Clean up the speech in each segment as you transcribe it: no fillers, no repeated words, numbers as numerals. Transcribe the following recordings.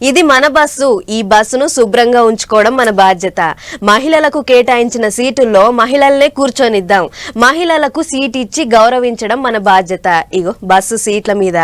ఇది మన బస్సు. ఈ బస్సును శుభ్రంగా ఉంచుకోవడం మన బాధ్యత. మహిళలకు కేటాయించిన సీటుల్లో మహిళల్నే కూర్చొనిద్దాం. మహిళలకు సీట్ ఇచ్చి గౌరవించడం మన బాధ్యత. ఇగో బస్సు సీట్ల మీద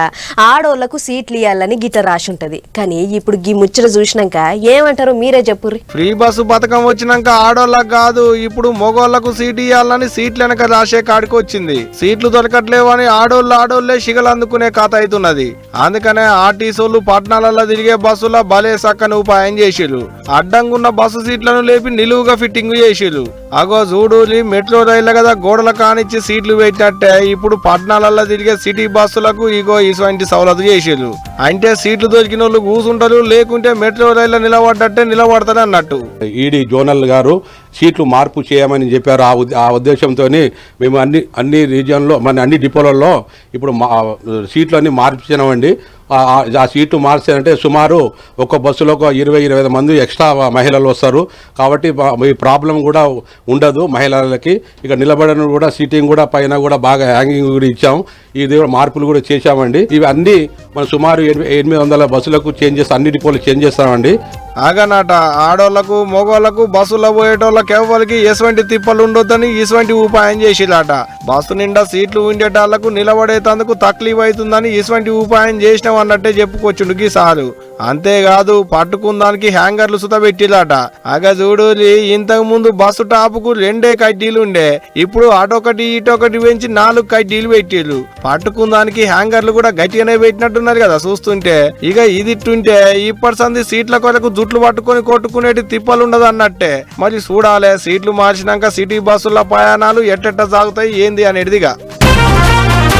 ఆడోళ్లకు సీట్లు ఇవ్వాలని గిట్ట రాసుంటది. కానీ ఇప్పుడు గీ ముచ్చట చూసినాక ఏమంటారు మీరే చెప్పుర్రి. ఫ్రీ బస్సు పథకం వచ్చినాక ఆడోళ్ళకు కాదు, ఇప్పుడు మగోళ్లకు సీట్ ఇవ్వాలని సీట్లు వెనక రాసే కాడికి వచ్చింది. సీట్లు దొరకట్లేవని ఆడోళ్లే షిగలు అందుకునే కథ అవుతున్నది. అందుకనే ఆర్టీసీలు పట్టణాలలో తిరిగే బస్సుల భలే సక్కని ఉపాయం చేసిరు. అడ్డంగున్న బస్సు సీట్లను లేపి నిలువుగా ఫిట్టింగ్ చేసిరు. అగో చూడు, మెట్రో రైళ్ల కదా గోడల కానిచ్చి సీట్లు పెట్టినట్టే ఇప్పుడు పట్టణాలలో తిరిగే సిటీ బస్సులకు ఇగో ఇటువంటి సౌలత్ చేసిరు. అంటే సీట్లు దొరికిన వాళ్ళు కూసుంటారు, లేకుంటే మెట్రో రైళ్ల నిలబడ్డట్టే నిలబడతారు అన్నట్టు. ఈడీ జోనల్ గారు సీట్లు మార్పు చేయమని చెప్పారు. ఆ ఉద్దేశంతో మేము అన్ని రీజియన్లో అన్ని డిపోలలో ఇప్పుడు సీట్లు అన్ని మార్చామండి. ఆ సీట్లు మార్చారంటే సుమారు ఒక బస్సులో ఒక 20-25 మంది ఎక్స్ట్రా మహిళలు వస్తారు. కాబట్టి ఈ ప్రాబ్లం కూడా ఉండదు మహిళలకి. ఇక నిలబడను కూడా సీటింగ్ కూడా పైన కూడా బాగా హ్యాంగింగ్ కూడా ఇచ్చాం. ఇది మార్పులు కూడా చేశామండి. ఇవి అన్ని మనం సుమారు 800 బస్సులకు చేంజ్ చేస్తాం, అన్ని డిపోలు చేంజ్ చేస్తామండి. ఆగనాట ఆడోళ్లకు మగోళ్లకు బస్సులో పోయేటోళ్ళకి ఎవరికి ఎటువంటి తిప్పలు ఉండొద్దని ఇటువంటి ఉపాయం చేసిలాట. బస్సు నిండా సీట్లు ఉండేటాళ్లకు నిలబడేటందుకు తక్లీఫ్ అవుతుందని ఇటువంటి ఉపాయం చేసినాం అన్నట్టే చెప్పుకోవచ్చుండు గీ సారు. అంతేకాదు పట్టుకుందానికి హ్యాంగర్లు సుత పెట్టిలాట. అగ చూడు, ఇంతకు ముందు బస్సు టాపుకు 2 కడ్డీలు ఉండే, ఇప్పుడు అటొకటి ఇటొకటి పెంచి 4 కడ్డీలు పెట్టిళ్ళు. పట్టుకుందానికి హ్యాంగర్లు కూడా గట్టిగానే పెట్టినట్టున్నారు కదా చూస్తుంటే. ఇక ఇదిట్టుంటే ఇప్పటి సంది సీట్ల కొరకు జుట్లు పట్టుకొని కొట్టుకునేటి తిప్పలు ఉండదు అన్నట్టే. మరి చూడాలే సీట్లు మార్చినాక సిటీ బస్సుల ప్రయాణాలు ఎట్టెట్ట సాగుతాయి ఏంది అనేటిదిగా.